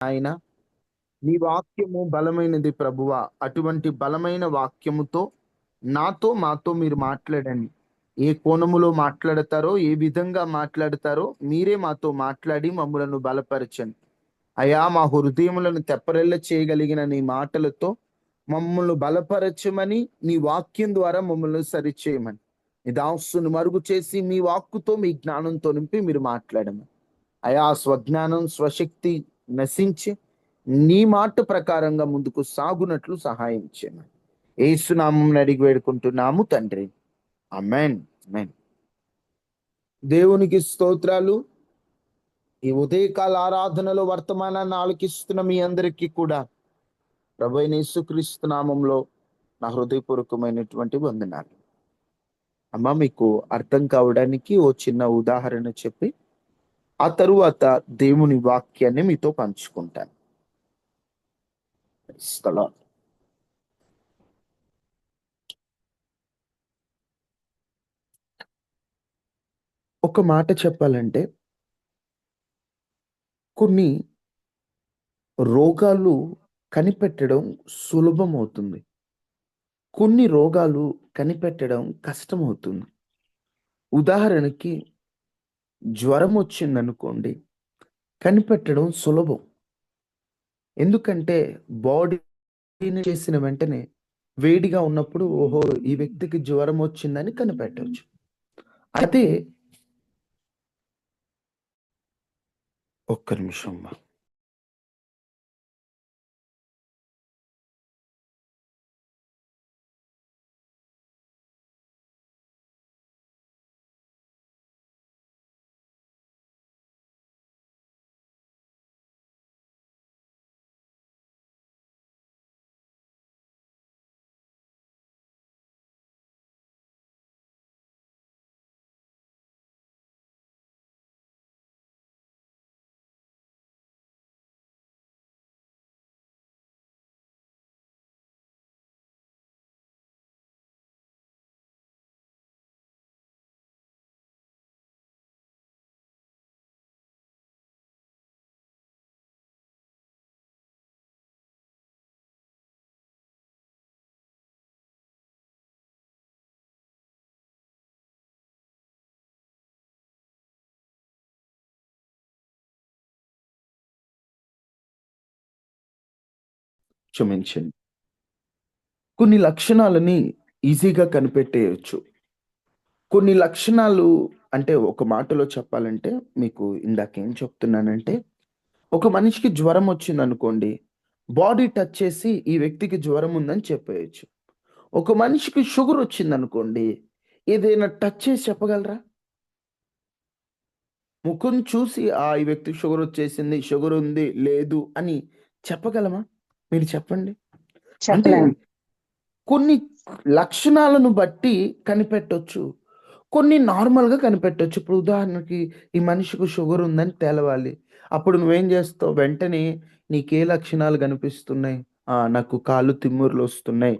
ఆయన నీ వాక్యము బలమైనది ప్రభువా. అటువంటి బలమైన వాక్యముతో మాతో మీరు మాట్లాడండి. ఏ కోణములో మాట్లాడతారో, ఏ విధంగా మాట్లాడతారో మీరే మాతో మాట్లాడి మమ్మలను బలపరచండి. అయా, మా హృదయములను తెప్పరిల్ల చేయగలిగిన నీ మాటలతో మమ్మల్ని బలపరచమని, నీ వాక్యం ద్వారా మమ్మల్ని సరిచేయమని, నీ దాసుని మరుగు చేసి మీ వాక్కుతో, మీ జ్ఞానంతో నింపి మీరు మాట్లాడమని. అయా, స్వజ్ఞానం స్వశక్తి నశించి నీ మాట ప్రకారంగా ముందుకు సాగునట్లు సహాయం చేయమని యేసునామం అడిగి వేడుకుంటున్నాము తండ్రి. ఆమేన్. ఆమేన్. దేవునికి స్తోత్రాలు. ఈ ఉదయకాల ఆరాధనలో వర్తమానాన్ని ఆలకిస్తున్న మీ అందరికీ కూడా ప్రభువైన యేసుక్రీస్తు నామంలో నా హృదయపూర్వకమైనటువంటి వందనాలు. అమ్మ, మీకు అర్థం కావడానికి ఓ చిన్న ఉదాహరణ చెప్పి ఆ తరువాత దేవుని వాక్యాన్ని మీతో పంచుకుంటాను. స్తలం ఒక మాట చెప్పాలంటే, కొన్ని రోగాలు కనిపెట్టడం సులభమవుతుంది, కొన్ని రోగాలు కనిపెట్టడం కష్టమవుతుంది. ఉదాహరణకి జ్వరం వచ్చిందనుకోండి, కనిపెట్టడం సులభం. ఎందుకంటే బాడీని చేసిన వెంటనే వేడిగా ఉన్నప్పుడు ఓహో, ఈ వ్యక్తికి జ్వరం వచ్చిందని కనిపెట్టవచ్చు. అయితే ఒక్క నిమిషం అమ్మా. క్షమించండి. కొన్ని లక్షణాలని ఈజీగా కనిపెట్టేయచ్చు. కొన్ని లక్షణాలు, అంటే ఒక మాటలో చెప్పాలంటే, మీకు ఇందాకేం చెప్తున్నానంటే, ఒక మనిషికి జ్వరం వచ్చిందనుకోండి, బాడీ టచ్ చేసి ఈ వ్యక్తికి జ్వరం ఉందని చెప్పేయచ్చు. ఒక మనిషికి షుగర్ వచ్చిందనుకోండి, ఏదైనా టచ్ చేసి చెప్పగలరా? ముఖం చూసి ఈ వ్యక్తికి షుగర్ వచ్చేసింది, షుగర్ ఉంది, లేదు అని చెప్పగలమా? మీరు చెప్పండి. అంటే చెప్పలేము. కొన్ని లక్షణాలను బట్టి కనిపెట్టొచ్చు, కొన్ని నార్మల్‌గా కనిపెట్టొచ్చు. ఇప్పుడు ఉదాహరణకి ఈ మనిషికి షుగర్ ఉందని తెలవాలి. అప్పుడు నువ్వేం చేస్తావు? వెంటనే నీకే లక్షణాలు కనిపిస్తున్నాయి? నాకు కాళ్ళు తిమ్మిర్లొస్తున్నాయి,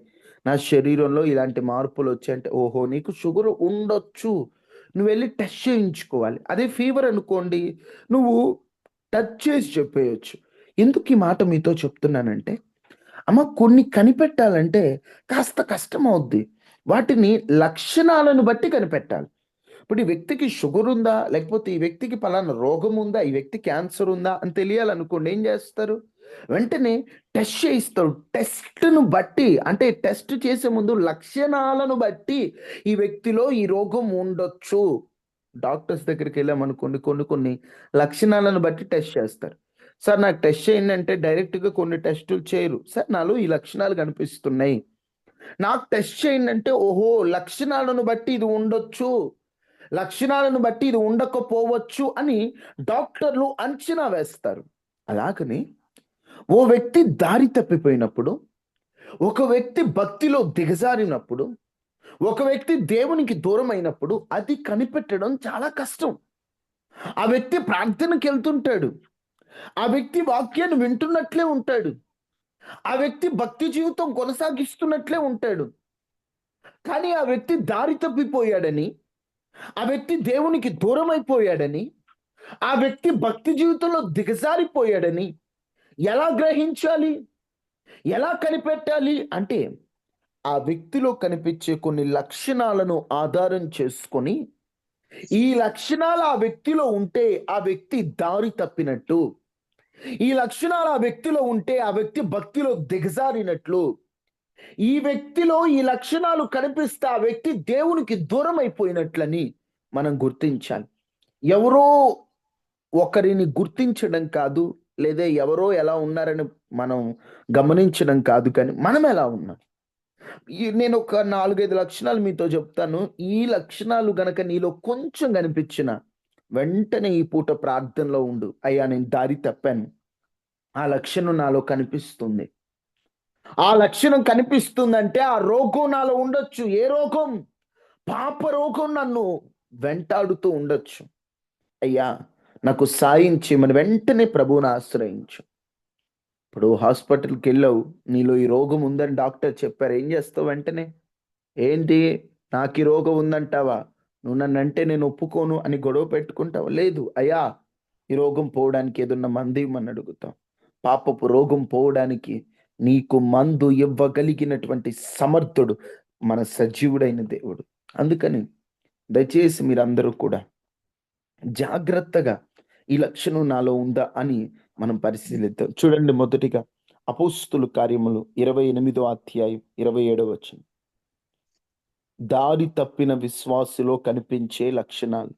నా శరీరంలో ఇలాంటి మార్పులొచ్చాయంటే, ఓహో, నీకు షుగర్ ఉండొచ్చు. నువ్వెళ్లి టెస్ట్ చేయించుకోవాలి. అదే ఫీవర్ అనుకోండి, నువ్వు టచ్ చేసి చెప్పేయొచ్చు. ఎందుకు ఈ మాట మీతో చెప్తున్నానంటే, అమ్మ, కొన్ని కనిపెట్టాలంటే కాస్త కష్టమవుద్ది. వాటిని లక్షణాలను బట్టి కనిపెట్టాలి. ఇప్పుడు ఈ వ్యక్తికి షుగర్ ఉందా? లేకపోతే ఈ వ్యక్తికి పలానా రోగం ఉందా? ఈ వ్యక్తి క్యాన్సర్ ఉందా? అని తెలియాలనుకోండి, ఏం చేస్తారు? వెంటనే టెస్ట్ చేయిస్తారు. టెస్ట్‌ను బట్టి, అంటే టెస్ట్ చేసే ముందు లక్షణాలను బట్టి ఈ వ్యక్తిలో ఈ రోగం ఉండొచ్చు. డాక్టర్స్ దగ్గరికెళ్ళామనుకోండి, కొన్ని కొన్ని లక్షణాలను బట్టి టెస్ట్ చేస్తారు. సార్, నాకు టెస్ట్ చేయండి అంటే డైరెక్ట్‌గా కొన్ని టెస్టులు చేయరు. సార్, నాలో ఈ లక్షణాలు కనిపిస్తున్నాయి, నాకు టెస్ట్ చేయండి అంటే, ఓహో, లక్షణాలను బట్టి ఇది ఉండొచ్చు, లక్షణాలను బట్టి ఇది ఉండకపోవచ్చు అని డాక్టర్లు అంచనా వేస్తారు. అలాగని ఓ వ్యక్తి దారి తప్పిపోయినప్పుడు, ఒక వ్యక్తి భక్తిలో దిగజారినప్పుడు, ఒక వ్యక్తి దేవునికి దూరమైనప్పుడు అది కనిపెట్టడం చాలా కష్టం. ఆ వ్యక్తి ప్రార్థనకెళ్తుంటాడు, ఆ వ్యక్తి వాక్యాన్ని వింటున్నట్లే ఉంటాడు, ఆ వ్యక్తి భక్తి జీవితం కొనసాగిస్తున్నట్లే ఉంటాడు. కానీ ఆ వ్యక్తి దారి తప్పిపోయాడని, ఆ వ్యక్తి దేవునికి దూరమైపోయాడని, ఆ వ్యక్తి భక్తి జీవితంలో దిగజారిపోయాడని ఎలా గ్రహించాలి, ఎలా కనిపెట్టాలి అంటే ఆ వ్యక్తిలో కనిపించే కొన్ని లక్షణాలను ఆధారం చేసుకొని, ఈ లక్షణాలు ఆ వ్యక్తిలో ఉంటే ఆ వ్యక్తి దారి తప్పినట్టు, ఈ లక్షణాలు ఆ వ్యక్తిలో ఉంటే ఆ వ్యక్తి భక్తిలో దిగజారినట్లు, ఈ వ్యక్తిలో ఈ లక్షణాలు కనిపిస్తే ఆ వ్యక్తి దేవునికి దూరం అయిపోయినట్లని మనం గుర్తించాలి. ఎవరో ఒకరిని గుర్తించడం కాదు, లేదా ఎవరో ఎలా ఉన్నారని మనం గమనించడం కాదు, కానీ మనం ఎలా ఉన్నాం. నేను ఒక 4, 5 లక్షణాలు మీతో చెప్తాను. ఈ లక్షణాలు గనక నీలో కొంచెం కనిపించిన వెంటనే ఈ పూట ప్రార్థనలో ఉండు. అయ్యా, నేను దారి తప్పాను. ఆ లక్షణం నాలో కనిపిస్తుంది. ఆ లక్షణం కనిపిస్తుందంటే ఆ రోగం నాలో ఉండొచ్చు. ఏ రోగం? పాప రోగం నన్ను వెంటాడుతూ ఉండొచ్చు. అయ్యా, నాకు సాయం చేయమని వెంటనే ప్రభువుని ఆశ్రయించు. ఇప్పుడు హాస్పిటల్‌కెళ్ళావు. నీలో ఈ రోగం ఉందని డాక్టర్ చెప్పారు. ఏం చేస్తావు వెంటనే? ఏంటి, నాకు ఈ రోగం ఉందంటావా? నువ్వు నన్నంటే నేను ఒప్పుకోను అని గొడవ పెట్టుకుంటావా? లేదు. అయ్యా, ఈ రోగం పోవడానికి ఏదన్నా మందు ఇవ్వమని అడుగుతాం. పాపపు రోగం పోవడానికి నీకు మందు ఇవ్వగలిగినటువంటి సమర్థుడు మన సజీవుడైన దేవుడు. అందుకని దయచేసి మీరందరూ కూడా జాగ్రత్తగా ఈ లక్షణం నాలో ఉందా అని మనం పరిశీలిద్దాం. చూడండి, మొదటిగా అపోస్తుల కార్యములు 28వ అధ్యాయం 27వ వచనం. దారి తప్పిన విశ్వాసులో కనిపించే లక్షణాలు.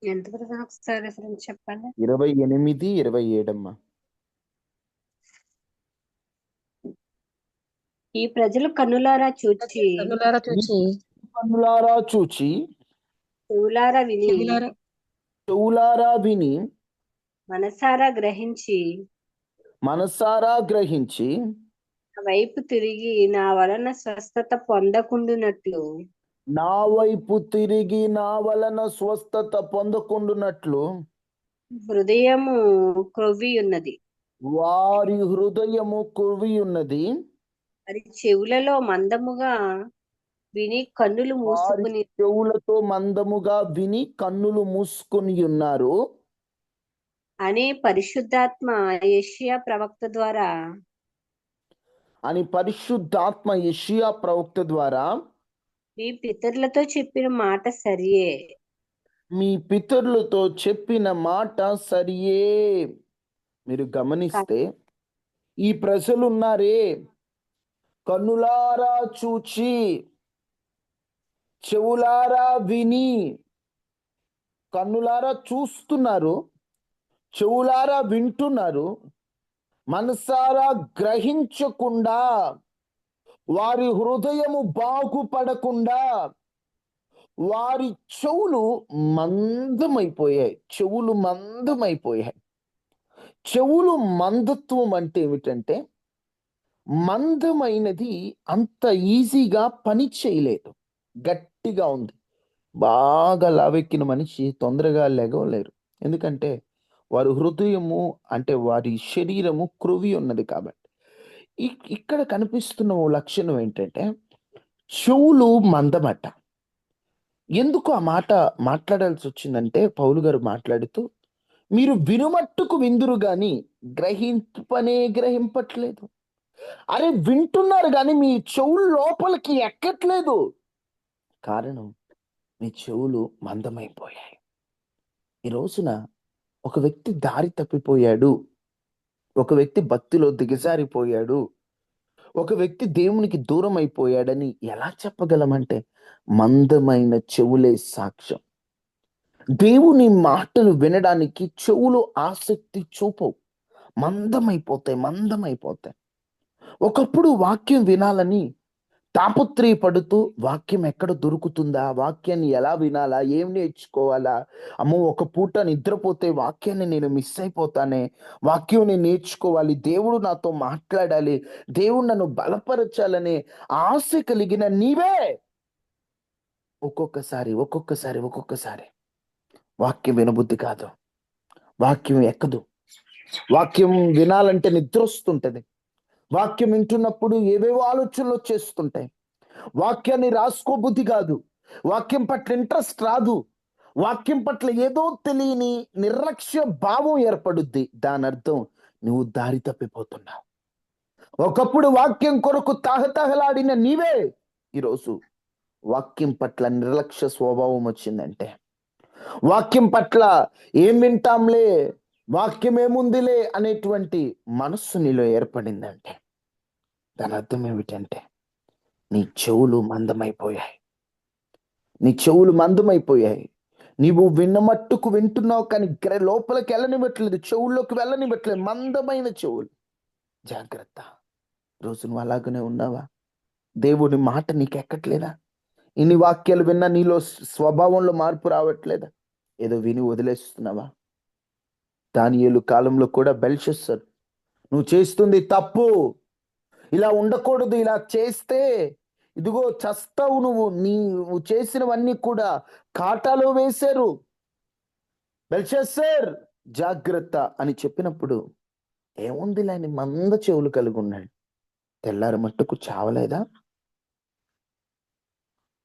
ఎంత బ్రదర్ ఒకసారి రిఫరెన్స్ చెప్పండి. 28, 27 ఈ ప్రజలు కన్నులారా చూచి కన్నులారా చూచి చెవులారా విని చెవులారా విని మనసారా గ్రహించి నా వైపు తిరిగి నా వలన స్వస్థత పొందకుండునట్లు నా వైపు తిరిగి నా వలన స్వస్థత పొందకుండునట్లు హృదయము క్రొవ్వి ఉన్నది, వారి హృదయము కువి ఉన్నది. అది చెవులలో మందముగా విని కన్నులు వారి మూసుకుని చెవులతో మందముగా విని కన్నులు మూసుకొని ఉన్నారు అనే పరిశుద్ధాత్మ యెషయా ప్రవక్త ద్వారా మీ పితరులతో చెప్పిన మాట సరియే. మీ పితరులతో చెప్పిన మాట సరియే. మీరు గమనిస్తే ఈ ప్రజలు ఉన్నారే, కన్నులారా చూచి చెవులారా విని, కన్నులారా చూస్తున్నారు, చెవులారా వింటున్నారు, మనసారా గ్రహించకుండా, వారి హృదయము బాగుపడకుండా వారి చెవులు మందమైపోయాయి. చెవులు మందత్వం అంటే ఏమిటంటే, మందమైనది అంత ఈజీగా పని చేయలేదు, గట్టిగా ఉంది. బాగా లావెక్కిన మనిషి తొందరగా లెగవలేరు. ఎందుకంటే వారి హృదయము అంటే వారి శరీరము క్రొవి ఉన్నది కాబట్టి. ఇక్కడ కనిపిస్తున్న ఓ లక్షణం ఏంటంటే, చెవులు మందమట. ఎందుకు ఆ మాట మాట్లాడాల్సి వచ్చిందంటే, పౌలు గారు మాట్లాడుతూ, మీరు వినుమట్టుకు విందురు గాని గ్రహింపట్లేదు. అరే, వింటున్నారు గాని మీ చెవులు లోపలికి ఎక్కట్లేదు. కారణం, మీ చెవులు మందమైపోయాయి. ఈ రోజున ఒక వ్యక్తి దారి తప్పిపోయాడు, ఒక వ్యక్తి భక్తిలో దిగజారిపోయాడు, ఒక వ్యక్తి దేవునికి దూరం అయిపోయాడని ఎలా చెప్పగలమంటే, మందమైన చెవులే సాక్ష్యం. దేవుని మాటలు వినడానికి చెవులు ఆసక్తి చూపవు, మందమైపోతాయి. ఒకప్పుడు వాక్యం వినాలని తాపత్రయపడుతూ, వాక్యం ఎక్కడ దొరుకుతుందా, వాక్యాన్ని ఎలా వినాలా, ఏం నేర్చుకోవాలా, అమ్మో ఒక పూట నిద్రపోతే వాక్యాన్ని నేను మిస్ అయిపోతానే, వాక్యం నేను నేర్చుకోవాలి, దేవుడు నాతో మాట్లాడాలి, దేవుడు నన్ను బలపరచాలనే ఆశ కలిగిన నీవే ఒక్కొక్కసారి వాక్యం వినబుద్ధి కాదు, వాక్యం ఎక్కదు. వాక్యం వినాలంటే నిద్ర వస్తుంటది. వాక్యం వింటున్నప్పుడు ఏవేవో ఆలోచనలు వచ్చేస్తుంటాయి. వాక్యాన్ని రాసుకోబుద్ధి కాదు, వాక్యం పట్ల ఇంట్రెస్ట్ రాదు. వాక్యం పట్ల ఏదో తెలియని నిర్లక్ష్య భావం ఏర్పడుద్ది. దాని అర్థం నువ్వు దారి తప్పిపోతున్నావు. ఒకప్పుడు వాక్యం కొరకు తహతహలాడిన నీవే ఈరోజు వాక్యం పట్ల నిర్లక్ష్య స్వభావం వచ్చిందంటే, వాక్యం పట్ల ఏం వింటాంలే, వాక్యం ఏముందిలే అనేటువంటి మనస్సు నీలో ఏర్పడిందంటే, దాని అర్థం ఏమిటంటే నీ చెవులు మందమైపోయాయి. నీ చెవులు మందమైపోయాయి. నీవు విన్న మట్టుకు వింటున్నావు, కానీ లోపలికి వెళ్ళనివ్వట్లేదు, చెవుల్లోకి వెళ్ళనివ్వట్లేదు. మందమైన చెవులు. జాగ్రత్త. రోజు నువ్వు అలాగనే ఉన్నావా? దేవుని మాట నీకు ఎక్కట్లేదా? ఇన్ని వాక్యాలు విన్నా నీలో స్వభావంలో మార్పు రావట్లేదా? ఏదో విని వదిలేస్తున్నావా? దానియేలు కాలంలో కూడా బెల్షస్సర్, నువ్వు చేస్తుంది తప్పు, ఇలా ఉండకూడదు, ఇలా చేస్తే ఇదిగో చస్తావు, నీవు చేసినవన్నీ కూడా కాటాలో వేశారు, బెల్షస్సర్ జాగ్రత్త అని చెప్పినప్పుడు ఏముంది లేని మంద చెవులు కలిగి ఉన్నాడు. తెల్లారి మట్టుకు చావలేదా?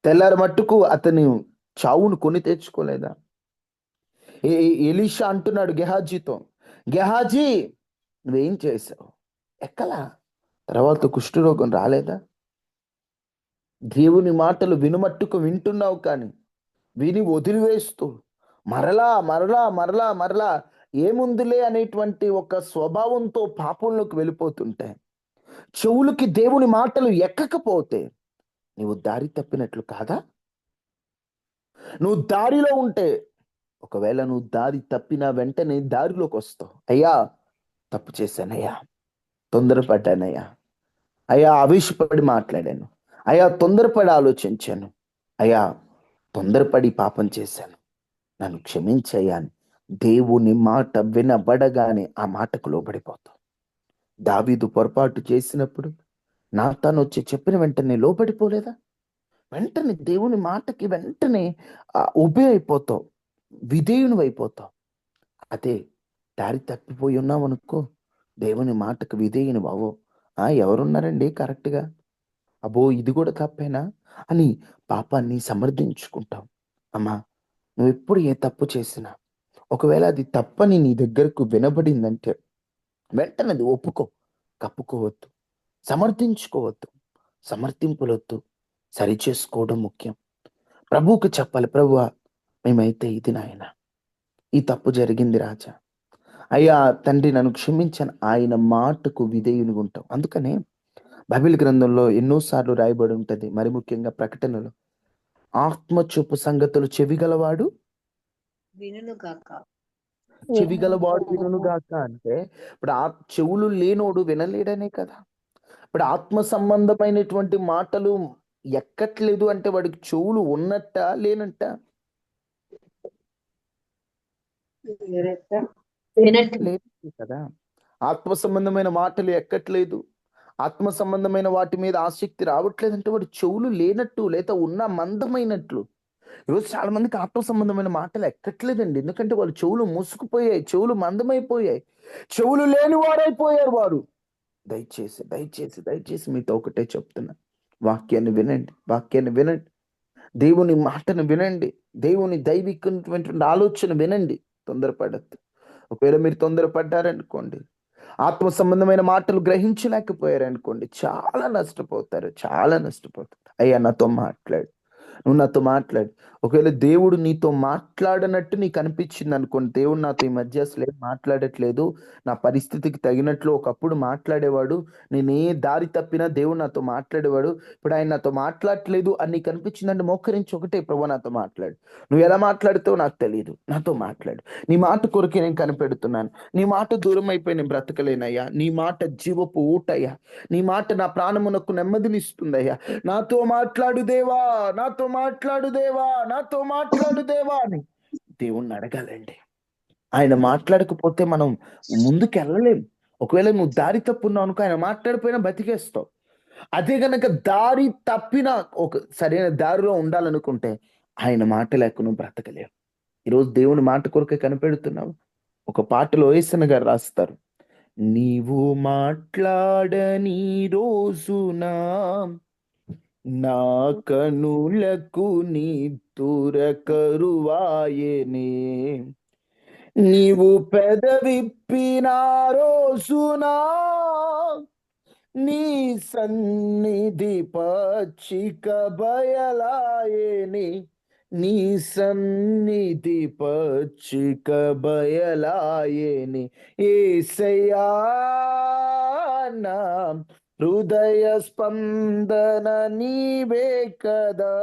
తెల్లారి మట్టుకు అతని చావును కొని తెచ్చుకోలేదా? ఎలీషా అంటున్నాడు గెహాజీతో, గెహాజీ నువ్వేం చేశావు? ఎక్కలా? తర్వాత కుష్ఠరోగం రాలేదా? దేవుని మాటలు వినుమట్టుకు వింటున్నావు, కానీ విని వదిలివేస్తూ మరలా మరలా మరలా మరలా ఏముందిలే అనేటువంటి ఒక స్వభావంతో పాపంలోకి వెళ్ళిపోతుంటే, చెవులకి దేవుని మాటలు ఎక్కకపోతే నీవు దారి తప్పినట్లు కాదా? నువ్వు దారిలో ఉంటే, ఒకవేళ నువ్వు దారి తప్పిన వెంటనే దారిలోకి వస్తావు. అయ్యా తప్పు చేశానయ్యా, తొందరపడ్డానయ్యా, అయ్యా ఆవేశపడి మాట్లాడాను, అయ్యా తొందరపడి ఆలోచించాను, అయ్యా తొందరపడి పాపం చేశాను, నన్ను క్షమించయ్యా అని దేవుని మాట వినబడగానే ఆ మాటకు లోబడిపోతావు. దావీదు పొరపాటు చేసినప్పుడు నాతాను వచ్చి చెప్పిన వెంటనే లోబడిపోలేదా? వెంటనే దేవుని మాటకి వెంటనే ఒబే అయిపోతావు, విధేయుని అయిపోతావు. అదే దారి తప్పిపోయి ఉన్నావు అనుకో, దేవుని మాటకు విధేయుని బావో, ఎవరున్నారండి కరెక్ట్గా, అబ్బో ఇది కూడా తప్పేనా అని పాపాన్ని సమర్థించుకుంటావు. అమ్మా, నువ్వు ఎప్పుడు ఏ తప్పు చేసినా, ఒకవేళ అది తప్పని నీ దగ్గరకు వినబడిందంటే వెంటనే అది ఒప్పుకో. కప్పుకోవద్దు, సమర్థించుకోవద్దు, సమర్థింపులొద్దు, సరిచేసుకోవడం ముఖ్యం. ప్రభువుకు చెప్పాలి, ప్రభువా మేమైతే ఇది నాయన, ఈ తప్పు జరిగింది రాజా, అయ్యా తండ్రి నన్ను క్షమించను, ఆయన మాటకు విధేయునిగా ఉంటాం. అందుకనే బైబిల్ గ్రంథంలో ఎన్నోసార్లు రాయబడి ఉంటది, మరి ముఖ్యంగా ప్రకటనలో, ఆత్మచూపు సంగతులు చెవిగలవాడు వినుగాక. చెవిగలవాడు వినుగాక అంటే, ఇప్పుడు చెవులు లేనోడు వినలేడనే కదా. ఇప్పుడు ఆత్మ సంబంధమైనటువంటి మాటలు ఎక్కట్లేదు అంటే వాడికి చెవులు ఉన్నట్ట లేనట్ట? లేదు కదా. ఆత్మ సంబంధమైన మాటలు ఎక్కట్లేదు, ఆత్మ సంబంధమైన వాటి మీద ఆసక్తి రావట్లేదు అంటే వాడు చెవులు లేనట్టు, లేదా ఉన్న మందమైనట్లు. ఈరోజు చాలా మందికి ఆత్మ సంబంధమైన మాటలు ఎక్కట్లేదండి, ఎందుకంటే వాళ్ళు చెవులు మూసుకుపోయాయి, చెవులు మందమైపోయాయి, చెవులు లేని వారైపోయారు వారు. దయచేసి దయచేసి దయచేసి మీతో ఒకటే చెప్తున్నా, వాక్యాన్ని వినండి, వాక్యాన్ని వినండి, దేవుని మాటను వినండి, దేవుని దైవికమైనటువంటి ఆలోచన వినండి. తొందరపడద్దు. ఒకవేళ మీరు తొందరపడ్డారనుకోండి, ఆత్మ సంబంధమైన మాటలు గ్రహించలేకపోయారనుకోండి, చాలా నష్టపోతారు, చాలా నష్టపోతారు. అయ్యా నాతో మాట్లాడు, నువ్వు నాతో మాట్లాడు. ఒకవేళ దేవుడు నీతో మాట్లాడనట్టు నీకు అనిపించింది అనుకోండి, దేవుడు నాతో ఈ మధ్య అసలు ఏం మాట్లాడట్లేదు, నా పరిస్థితికి తగినట్లు ఒకప్పుడు మాట్లాడేవాడు, నేను ఏ దారి తప్పినా దేవుడు నాతో మాట్లాడేవాడు, ఇప్పుడు ఆయన నాతో మాట్లాడట్లేదు అని నీకు అనిపించిందంటే మోకరించి ఒకటే, ప్రభు నాతో మాట్లాడు, నువ్వు ఎలా మాట్లాడుతావో నాకు తెలియదు, నాతో మాట్లాడు, నీ మాట కొరకే నేను కనిపెడుతున్నాను, నీ మాట దూరం అయిపోయి నేను బ్రతకలేనయ్యా, నీ మాట జీవపు ఊటయ్యా, నీ మాట నా ప్రాణమునకు నెమ్మదినిస్తుందయ్యా, నాతో మాట్లాడు దేవా, నాతో మాట్లాడు దేవా, నాతో మాట్లాడు దేవా అని దేవుణ్ణి అడగాలండి. ఆయన మాట్లాడకపోతే మనం ముందుకు వెళ్ళలేం. ఒకవేళ నువ్వు దారి తప్పున్నావు అనుకో, ఆయన మాట్లాడిపోయినా బతికేస్తావు. అదే గనక దారి తప్పిన ఒక సరైన దారిలో ఉండాలనుకుంటే ఆయన మాట లేక నువ్వు బ్రతకలేవు. ఈరోజు దేవుని మాట కొరకే కనిపెడుతున్నావు. ఒక పాటలో యేసయ్య గారు రాస్తారు, నీవు మాట్లాడని రోజునా నా కనులకు నీ కరువాయనే. నీవు పెదవిప్పిన రోజునా నీ సన్నిధి పచ్చిక బయలాయని. నీ సన్నిధి పచ్చిక బయలాయని. ఏసయ్యా, నా హృదయ స్పందన నీవే కదా.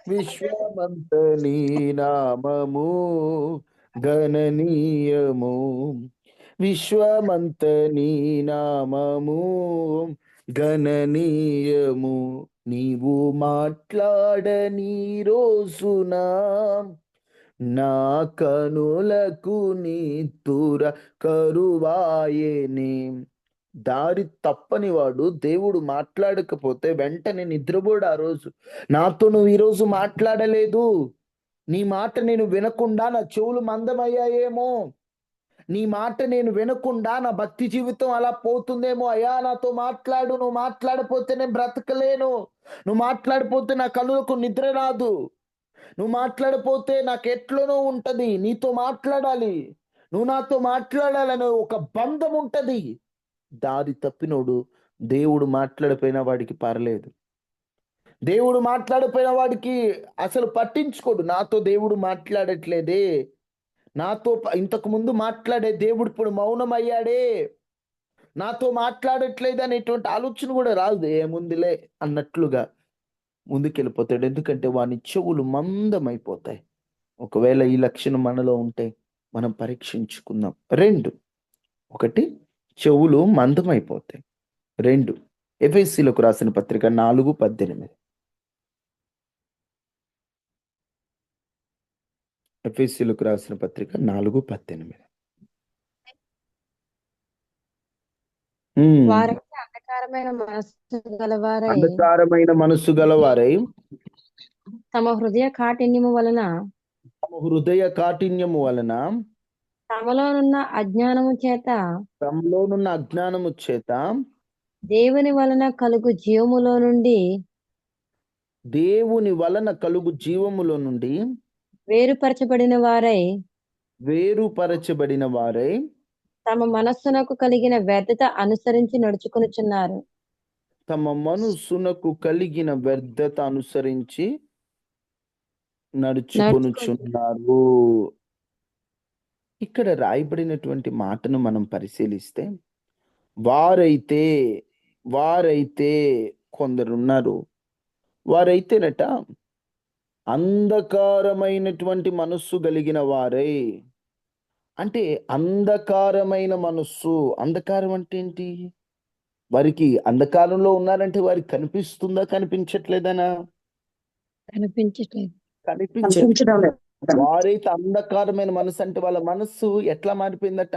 విశ్వమంత నీ నామము గణనీయము. విశ్వమంత నీ నామము గణనీయము. నీవు మాట్లాడని రోజున నా కనులకు నీ కరువాయనే. దారి తప్పని వాడు దేవుడు మాట్లాడకపోతే వెంటనే నిద్రపోడు. ఆ రోజు నాతో నువ్వు ఈరోజు మాట్లాడలేదు, నీ మాట నేను వినకుండా నా చెవులు మందమయ్యాయేమో, నీ మాట నేను వినకుండా నా భక్తి జీవితం అలా పోతుందేమో. అయ్యా, నాతో మాట్లాడు, నువ్వు మాట్లాడపోతే నేను బ్రతకలేను, నువ్వు మాట్లాడిపోతే నా కనులకు నిద్ర రాదు, నువ్వు మాట్లాడపోతే నాకు ఎట్లనో ఉంటది, నీతో మాట్లాడాలి, నువ్వు నాతో మాట్లాడాలని ఒక బంధం ఉంటది. దారి తప్పినోడు దేవుడు మాట్లాడిపోయిన వాడికి పర్లేదు, దేవుడు మాట్లాడిపోయిన వాడికి అసలు పట్టించుకోడు. నాతో దేవుడు మాట్లాడట్లేదే, నాతో ఇంతకు ముందు మాట్లాడే దేవుడు ఇప్పుడు మౌనం అయ్యాడే, నాతో మాట్లాడట్లేదు అనేటువంటి ఆలోచన కూడా రాదు. ఏముందిలే అన్నట్లుగా ముందుకెళ్ళిపోతాడు. ఎందుకంటే వాని చెవులు మందమైపోతాయి. ఒకవేళ ఈ లక్షణం మనలో ఉంటే మనం పరీక్షించుకుందాం. రెండు, ఒకటి, చెవులు మందమైపోతాయి. రెండు, ఎఫెసీలకు రాసిన పత్రిక 4:18. ఎఫెసీలకు రాసిన పత్రిక 4:18. వారైతే అంధకారమైన మనస్సు గలవారై అంధకారమైన మనస్సు గలవారై తమ హృదయ కాఠిన్యము వలన తమ హృదయ కాఠిన్యము వలన తమలోనున్న అజ్ఞానము చేత తమలోనున్న అజ్ఞానము చేత దేవుని వలన కలుగు జీవములో నుండి దేవుని వలన కలుగు జీవములో నుండి వేరుపరచబడిన వారై వేరుపరచబడిన వారై తమ మనస్సునకు కలిగిన వ్యర్థత అనుసరించి నడుచుకొనుచున్నారు. తమ మనస్సునకు కలిగిన వ్యర్థత అనుసరించి నడుచుకొనుచున్నారు. ఇక్కడ రాయబడినటువంటి మాటను మనం పరిశీలిస్తే, వారైతే వారైతే కొందరున్నారు, వారైతేనట అంధకారమైనటువంటి మనస్సు కలిగిన వారై. అంటే అంధకారమైన మనస్సు, అంధకారం అంటే ఏంటి? వారికి అంధకారంలో ఉన్నారంటే వారికి కనిపిస్తుందా, కనిపించట్లేదనా? కనిపించట్లేదు. కనిపించడం. వారైతే అంధకారమైన మనసు అంటే వాళ్ళ మనస్సు ఎట్లా మారిపోయిందట?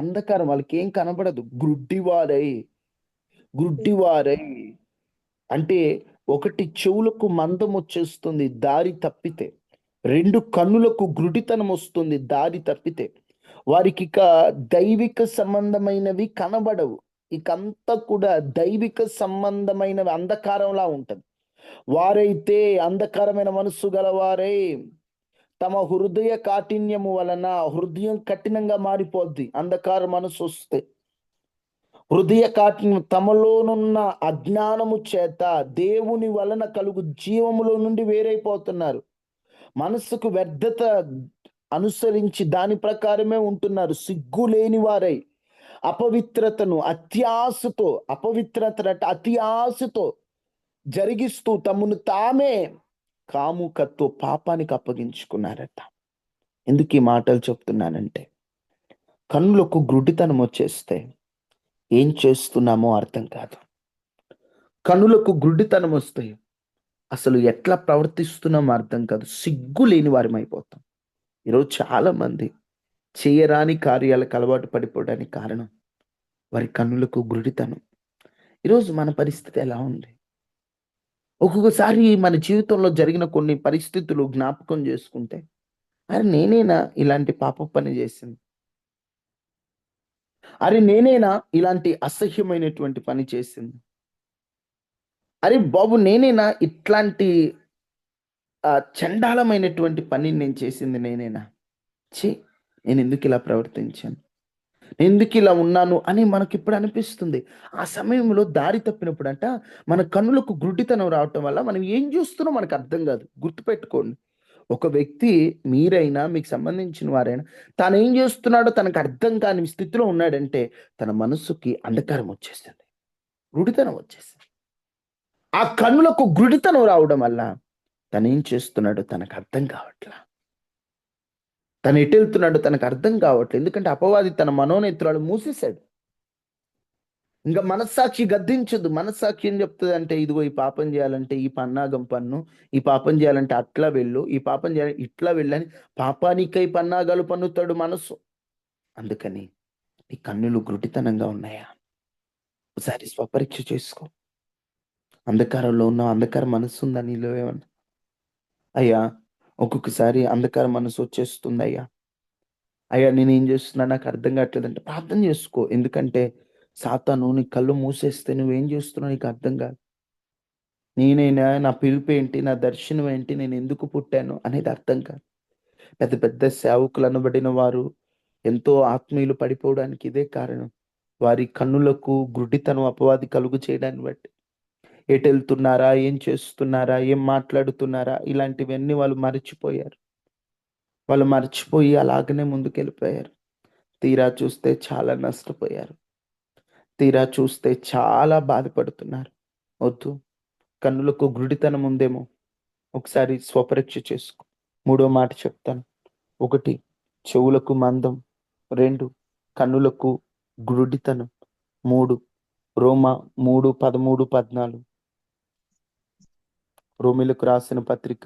అంధకారం, వాళ్ళకి ఏం కనబడదు. గుడ్డివారై గుడ్డివారై అంటే ఒకటి, చెవులకు మందం వచ్చేస్తుంది దారి తప్పితే. రెండు, కన్నులకు గుడితనం వస్తుంది దారి తప్పితే. వారికి ఇక దైవిక సంబంధమైనవి కనబడవు. ఇకంతా కూడా దైవిక సంబంధమైనవి అంధకారంలా ఉంటది. వారైతే అంధకారమైన మనస్సు గలవారై తమ హృదయ కాఠిన్యము వలన, హృదయం కఠినంగా మారిపోద్ది అంధకార మనసు వస్తే. హృదయ కాఠిన్యం, తమలోనున్న అజ్ఞానము చేత దేవుని వలన కలుగు జీవములో నుండి వేరైపోతున్నారు. మనస్సుకు వ్యర్థత అనుసరించి దాని ప్రకారమే ఉంటున్నారు. సిగ్గు లేని వారై అపవిత్రతను అత్యాశతో, అతి ఆశతో జరిగిస్తూ తమను తామే కాముకతో పాపానికి అప్పగించుకున్నారట. ఎందుకు ఈ మాటలు చెప్తున్నానంటే, కన్నులకు గుడ్డితనం వచ్చేస్తే ఏం చేస్తున్నామో అర్థం కాదు. కన్నులకు గుడ్డితనం వస్తే అసలు ఎట్లా ప్రవర్తిస్తున్నామో అర్థం కాదు. సిగ్గు లేని వారం అయిపోతాం. ఈరోజు చాలా మంది చేయరాని కార్యాలకు అలవాటు పడిపోవడానికి కారణం వారి కన్నులకు గుడ్డితనం. ఈరోజు మన పరిస్థితి ఎలా ఉంది? ఒక్కొక్కసారి మన జీవితంలో జరిగిన కొన్ని పరిస్థితులు జ్ఞాపకం చేసుకుంటే, అరే నేనేనా ఇలాంటి పాప పని చేసింది, అరే నేనేనా ఇలాంటి అసహ్యమైనటువంటి పని చేసింది, అరే బాబు, నేనేనా ఇట్లాంటి చండాలమైనటువంటి పనిని నేను చేసింది నేనేనా? ఛీ! నేనెందుకు ఇలా ప్రవర్తించాను? నేనెందుకు ఇలా ఉన్నాను అని మనకిప్పుడు అనిపిస్తుంది. ఆ సమయంలో దారి తప్పినప్పుడంట మన కన్నులకు గుడ్డితనం రావటం వల్ల మనం ఏం జూస్తున్నామో మనకర్థం గాదు. గుర్తుపెట్టుకోండి. ఒక వ్యక్తి, మీరైనా, మీకు సంబంధించిన వారైనా, తానేం జేస్తున్నాడో తనకర్థం కాని స్థితిలో ఉన్నాడంటే, తన మనస్సుకి అంధకారం వచ్చేసింది. గుడితనం వచ్చేసింది. ఆ కన్నులకు గుడితనం రావడం వల్ల తనేం చేస్తున్నాడో తనకర్థం కావట్లా. తనెటెళ్తున్నాడో తనకర్థం కావట్లేదు. ఎందుకంటే అపవాది తన మనోనేత్రాలు మూసేశాడు. ఇంక మనస్సాక్షి గద్దించదు. మనస్సాక్షి ఏం చెప్తదంటే, ఇదిగో ఈ పాపం జేయాలంటే ఈ పన్నాగం పన్ను, ఈ పాపం జేయాలంటే అట్లా వెళ్ళు, ఈ పాపం జేయాలి ఇట్లా వెళ్ళని పాపానికై పన్నాగాలు పన్నుతాడు మనస్సు. అందుకని నీ కన్నులు గుడ్డితనంగా ఉన్నాయా? ఒకసారి స్వపరీక్ష చేసుకో. అంధకారంలో ఉన్నావు. అంధకార మనస్సుందా నీలో ఏమన్నా? అయ్యా, ఒక్కొక్కసారి అంధకార మనసొచ్చేస్తుందయ్యా. అయ్యా, నేనేం జేస్తున్నా నాకర్థం గాట్లేదంటే ప్రార్థన జేసుకో. ఎందుకంటే సాతాను నీ కళ్ళు మూసేస్తే నువ్వేం జేస్తున్నావో నీకర్థం గాదు. నేనేనా? నా పిలుపేంటి? నా దర్శనం ఏంటి? నేనెందుకు పుట్టాను? అనేది అర్థం కాదు. పెద్ద పెద్ద సేవకులనబడిన వారు ఎంతో ఆత్మీయులు పడిపోవడానికి ఇదే కారణం. వారి కన్నులకు గుడ్డితనం అపవాది కలుగు చేయడాన్ని బట్టి. ఎటెళ్తున్నారా? ఏం చేస్తున్నారా? ఏం మాట్లాడుతున్నారా? ఇలాంటివన్నీ వాళ్ళు మరిచిపోయారు. వాళ్ళు మర్చిపోయి అలాగనే ముందుకెళ్ళిపోయారు. తీరా చూస్తే చాలా నష్టపోయారు. తీరా చూస్తే చాలా బాధపడుతున్నారు. వద్దు. కన్నులకు గుడితనం ఉందేమో ఒకసారి స్వపరీక్ష చేసుకో. మూడో మాట చెప్తాను. 1 చెవులకు మందం. 2 కన్నులకు గురుడితనం. 3 రోమా 3, 13, 14 రోమీలకు రాసిన పత్రిక.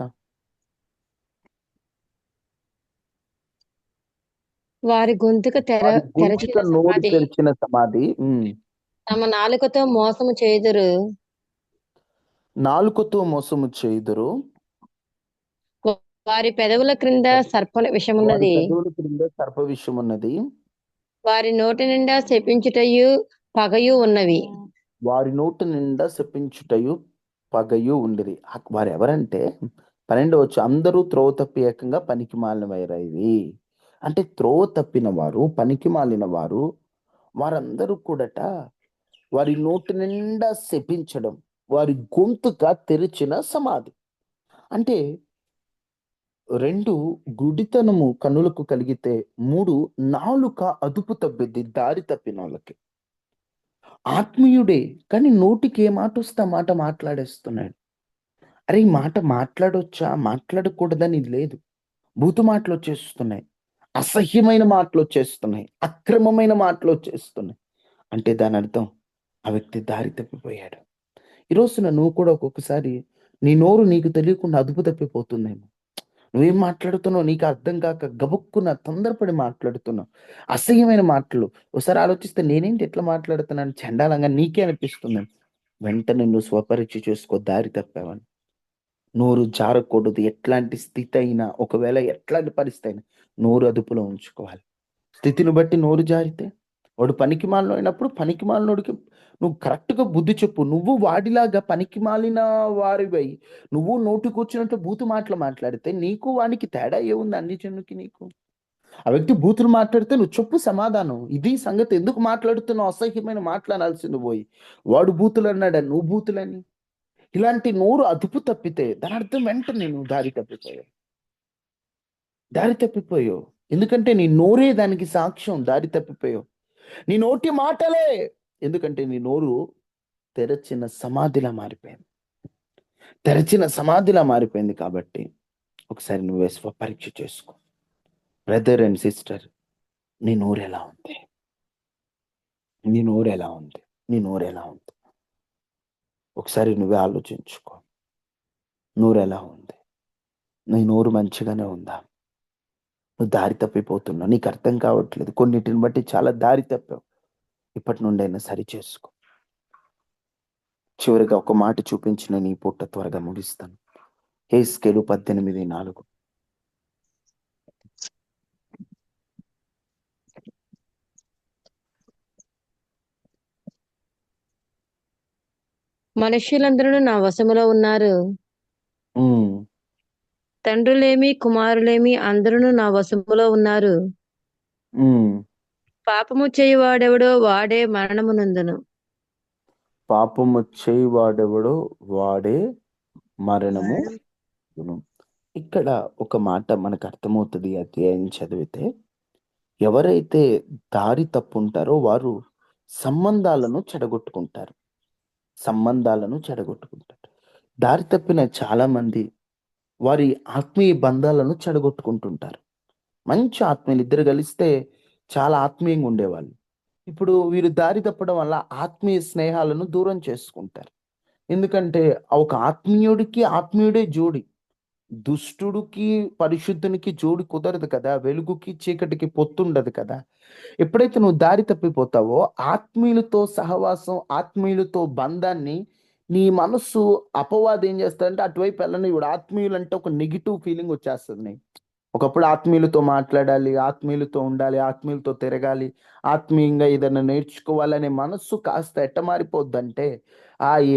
వారి గొంతుక వారి గొంతుక తెరచిన నోరు సమాధి, తెరిచిన సమాధి. తమ నాలుకతో మోసము చేయుదురు. నాలుకతో మోసము చేయుదురు. వారి పెదవుల క్రింద సర్ప వారి విషమున్నది. పెదవుల క్రింద సర్ప విషమున్నది. వారి నోటి నిండా శపించుటయు పగయు ఉన్నవి. వారి నోటి నిండా శపించుటయు పగయు ఉండిరి. వారెవరంటే 12 అందరూ త్రోవ తప్పి ఏకంగా పనికి మాలినవారైరి. అంటే త్రోవ తప్పిన వారు, పనికి మాలిన వారు, వారందరూ కూడట వారి నోటి నిండా శపించడం, వారి గొంతుక తెరిచిన సమాధి. అంటే 2 గుడితనము కన్నులకు కలిగితే, 3 నాలుక అదుపు తప్పిద్ది దారి తప్పినోళ్ళకి. ఆత్మీయుడే. కానీ నోటికి ఏ మాటొస్తే ఆ మాట మాట్లాడేస్తున్నాడు. అరే! ఈ మాట మాట్లాడొచ్చా? మాట్లాడకూడదని లేదు. బూతు మాటలొచ్చేస్తున్నాయి. అసహ్యమైన మాటలొచ్చేస్తున్నాయి. అక్రమమైన మాటలొచ్చేస్తున్నాయి. అంటే దానర్థం ఆ వ్యక్తి దారి తప్పిపోయాడు. ఈ రోజున నువ్వు కూడా ఒక్కొక్కసారి నీ నోరు నీకు తెలియకుండా అదుపు తప్పిపోతుందేమో. నువ్వేం మాట్లాడుతున్నావో నీకు అర్థం కాక గబుక్కున తొందరపడి మాట్లాడుతున్నావు. అసహ్యమైన మాటలు. ఓసారి ఆలోచిస్తే నేనేంటి ఇట్లా మాట్లాడుతున్నాను చండాలంగా నీకే అనిపిస్తుంది. వెంటనే నువ్వు స్వపరీక్ష చేసుకో దారి తప్పావని. నోరు జారకూడదు. ఎట్లాంటి స్థితి అయినా, ఒకవేళ ఎట్లాంటి పరిస్థితి అయినా నోరు అదుపులో ఉంచుకోవాలి. స్థితిని బట్టి నోరు జారితే వాడు పనికిమాలినోడైనప్పుడు పనికిమాలినోడికి నువ్వు కరెక్ట్‌గా బుద్ధి చెప్పు. నువ్వు వాడిలాగా పనికిమాలిన వాడివై నువ్వు నోటికొచ్చినట్టు బూతు మాటలు మాట్లాడితే నీకు వానికి తేడా ఏముంది అన్ని జనులకి నీకు? ఆ వ్యక్తి బూతులు మాట్లాడితే నువ్వు చెప్పు సమాధానం. ఇది సంగతి ఎందుకు మాట్లాడుతున్నావు అసహ్యమైన మాటలు అనాల్సింది పోయి. వాడు బూతులన్నాడని నువ్వు బూతులని. ఇలాంటి నోరు అదుపు తప్పితే దానర్థం వెంటనే నువ్వు దారి తప్పిపోయావు. దారి తప్పిపోయావు. ఎందుకంటే నీ నోరే దానికి సాక్ష్యం దారి తప్పిపోయావు. నీ నోటి మాటలే. ఎందుకంటే నీ నోరు తెరచిన సమాధిలా మారిపోయింది. తెరచిన సమాధిలా మారిపోయింది కాబట్టి ఒకసారి నువ్వే స్వపరీక్ష చేసుకో. బ్రదర్ అండ్ సిస్టర్, నీ నోరెలా ఉంది? నీ నోరెలా ఉంది? నీ నోరెలా ఉంది? ఒకసారి నువ్వే ఆలోచించుకో. నోరెలా ఉంది? నీ నోరు మంచిగానే ఉందా? నువ్వు దారి తప్పిపోతున్నావు. నీకు అర్థం కావట్లేదు. కొన్నిటిని బట్టి చాలా దారి తప్పావు. ఇప్పటి నుండైనా సరిచేసుకో. చివరిగా ఒక మాట చూపించి నేను ఈ పూట త్వరగా ముగిస్తాను. హెస్కేలు 18:4. మనుష్యులందరూ నా వశములో ఉన్నారు. ఉమ్, తండ్రులేమి కుమారులేమి అందరూ నా వశములో ఉన్నారు. ఉమ్. పాపము చేయువాడెవడో వాడే మరణమునందును. పాపము చేయవాడెవడో వాడే మరణము. ఇక్కడ ఒక మాట మనకు అర్థమవుతుంది ఈ అధ్యాయం చదివితే. ఎవరైతే దారి తప్పుంటారో వారు సంబంధాలను చెడగొట్టుకుంటారు. సంబంధాలను చెడగొట్టుకుంటారు. దారి తప్పిన చాలా మంది వారి ఆత్మీయ బంధాలను చెడగొట్టుకుంటుంటారు. మంచి ఆత్మీయులు ఇద్దరు కలిస్తే చాలా ఆత్మీయంగా ఉండేవాళ్ళు. ఇప్పుడు వీరు దారి తప్పడం వల్ల ఆత్మీయ స్నేహాలను దూరం చేసుకుంటారు. ఎందుకంటే ఆ ఒక ఆత్మీయుడికి ఆత్మీయుడే జోడి. దుష్టుడికి పరిశుద్ధునికి జోడి కుదరదు కదా. వెలుగుకి చీకటికి పొత్తుండదు కదా. ఎప్పుడైతే నువ్వు దారి తప్పిపోతావో ఆత్మీయులతో సహవాసం, ఆత్మీయులతో బంధాన్ని నీ మనస్సు అపవాదం ఏం చేస్తాడంటే అటువైపు వెళ్ళని. ఇప్పుడు ఆత్మీయులు అంటే ఒక నెగిటివ్ ఫీలింగ్ వచ్చేస్తుంది నీకు. ఒకప్పుడు ఆత్మీయులతో మాట్లాడాలి, ఆత్మీయులతో ఉండాలి, ఆత్మీయులతో తిరగాలి, ఆత్మీయంగా ఏదైనా నేర్చుకోవాలనే మనస్సు కాస్త ఎట్ట మారిపోద్దంటే,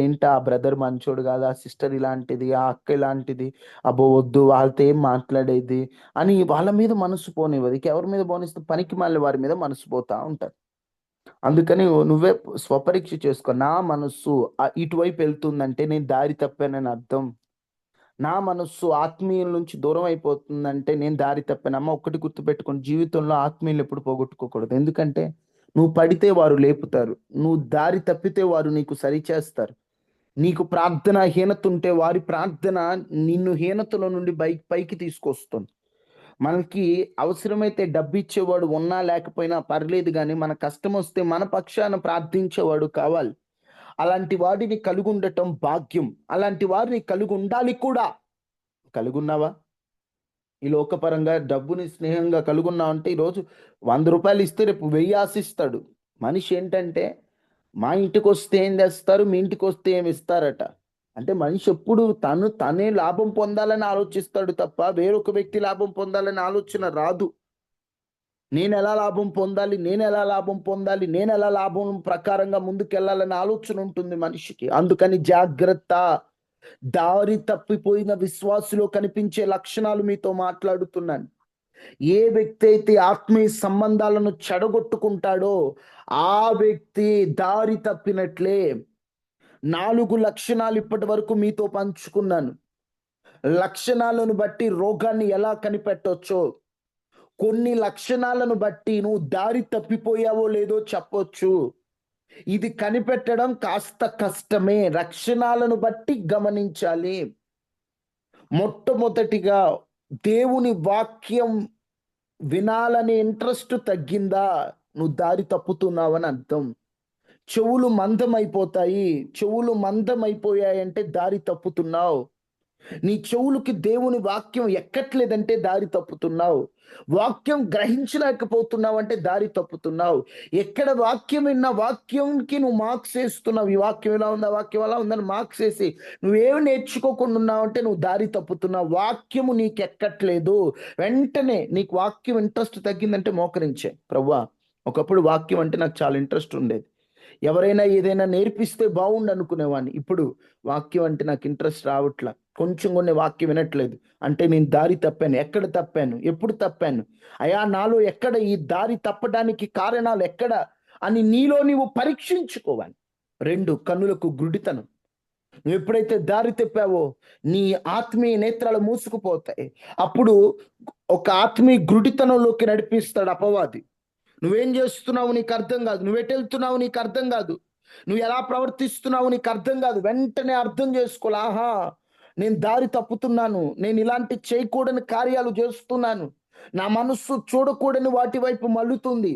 ఏంటి ఆ బ్రదర్ మంచోడు కాదు, ఆ సిస్టర్ ఇలాంటిది, ఆ అక్క ఇలాంటిది, అబ్బో వద్దు వాళ్ళతో ఏం మాట్లాడేది అని వాళ్ళ మీద మనసు పోనివ్వదు. ఇక ఎవరి మీద పోనిస్తే పనికి మాలిన వారి మీద మనసు పోతా ఉంటారు. అందుకని నువ్వే స్వపరీక్ష చేసుకో. నా మనస్సు ఇటువైపు వెళ్తుందంటే నేను దారి తప్పానని అర్థం. నా మనస్సు ఆత్మీయుల నుంచి దూరం అయిపోతుందంటే నేను దారి తప్పానమ్మా. ఒక్కటి గుర్తుపెట్టుకొని, జీవితంలో ఆత్మీయులు ఎప్పుడు పోగొట్టుకోకూడదు. ఎందుకంటే నువ్వు పడితే వారు లేపుతారు, నువ్వు దారి తప్పితే వారు నీకు సరిచేస్తారు. నీకు ప్రార్థన హీనత ఉంటే వారి ప్రార్థన నిన్ను హీనతలో నుండి పైకి తీసుకొస్తుంది. మనకి అవసరమైతే డబ్బు ఇచ్చేవాడు ఉన్నా లేకపోయినా పర్లేదు, కానీ మన కష్టం వస్తే మన పక్షాన ప్రార్థించేవాడు కావాలి. అలాంటి వాడిని కలిగి ఉండటం భాగ్యం. అలాంటి వారిని కలిగి ఉండాలి కూడా. కలుగున్నావా? ఈ లోకపరంగా డబ్బుని స్నేహంగా కలుగున్నావు అంటే ఈరోజు 100 రూపాయలు ఇస్తే రేపు 1000 ఆశిస్తాడు. మనిషి ఏంటంటే, మా ఇంటికి వస్తే ఏం తెస్తారు, మీ ఇంటికి వస్తే ఏమి ఇస్తారట. అంటే మనిషి ఎప్పుడు తనే లాభం పొందాలని ఆలోచిస్తాడు తప్ప వేరొక వ్యక్తి లాభం పొందాలని ఆలోచన రాదు. నేను ఎలా లాభం పొందాలి, నేను ఎలా లాభం పొందాలి, నేను ఎలా లాభం ప్రకారంగా ముందుకెళ్ళాలని ఆలోచన ఉంటుంది మనిషికి. అందుకని జాగ్రత్త. దారి తప్పిపోయిన విశ్వాసులో కనిపించే లక్షణాలు మీతో మాట్లాడుతున్నాను. ఏ వ్యక్తి అయితే ఆత్మీయ సంబంధాలను చెడగొట్టుకుంటాడో ఆ వ్యక్తి దారి తప్పినట్లే. 4 లక్షణాలు ఇప్పటి వరకు మీతో పంచుకున్నాను. లక్షణాలను బట్టి రోగాన్ని ఎలా కనిపెట్టొచ్చో, కొన్ని లక్షణాలను బట్టి నువ్వు దారి తప్పిపోయావో లేదో చెప్పొచ్చు. ఇది కనిపెట్టడం కాస్త కష్టమే. లక్షణాలను బట్టి గమనించాలి. మొట్టమొదటిగా దేవుని వాక్యం వినాలనే ఇంట్రెస్ట్ తగ్గిందా, నువ్వు దారి తప్పుతున్నావని అర్థం. చెవులు మందమైపోయాయంటే దారి తప్పుతున్నావు. నీ చెవులకి దేవుని వాక్యం ఎక్కట్లేదంటే దారి తప్పుతున్నావు. వాక్యం గ్రహించలేకపోతున్నావు అంటే దారి తప్పుతున్నావు. ఎక్కడ వాక్యం విన్నా వాక్యంకి నువ్వు మార్క్స్ వేస్తున్నావు. ఈ వాక్యం ఎలా ఉందా, వాక్యం ఎలా ఉందని మార్క్స్ వేసి నువ్వేమి నేర్చుకోకుండా ఉన్నావు అంటే నువ్వు దారి తప్పుతున్నావు. వాక్యము నీకు ఎక్కట్లేదు. వెంటనే నీకు వాక్యం ఇంట్రెస్ట్ తగ్గిందంటే మోకరించే, ప్రభువా ఒకప్పుడు వాక్యం అంటే నాకు చాలా ఇంట్రెస్ట్ ఉండేది, ఎవరైనా ఏదైనా నేర్పిస్తే బాగుండు అనుకునేవాడిని. ఇప్పుడు వాక్యం అంటే నాకు ఇంట్రెస్ట్ రావట్లా, కొంచెం కొన్ని వాక్యం వినట్లేదు అంటే నేను దారి తప్పాను. ఎక్కడ తప్పాను, ఎప్పుడు తప్పాను, అయా నాలో ఎక్కడ ఈ దారి తప్పడానికి కారణాలు ఎక్కడ అని నీలో నీవు పరీక్షించుకోవాలి. 2, కన్నులకు గుడితనం. నువ్వు ఎప్పుడైతే దారి తప్పావో నీ ఆత్మీయ నేత్రాలు మూసుకుపోతాయి. అప్పుడు ఒక ఆత్మీయ గుడితనంలోకి నడిపిస్తాడు అపవాది. నువ్వేం చేస్తున్నావు నీకు అర్థం కాదు, నువ్వెటు వెళ్తున్నావు నీకు అర్థం కాదు, నువ్వు ఎలా ప్రవర్తిస్తున్నావు నీకు అర్థం కాదు. వెంటనే అర్థం చేసుకోవాలి, ఆహా నేను దారి తప్పుతున్నాను, నేను ఇలాంటి చేయకూడని కార్యాలు చేస్తున్నాను, నా మనస్సు చూడకూడని వాటి వైపు మళ్ళుతుంది,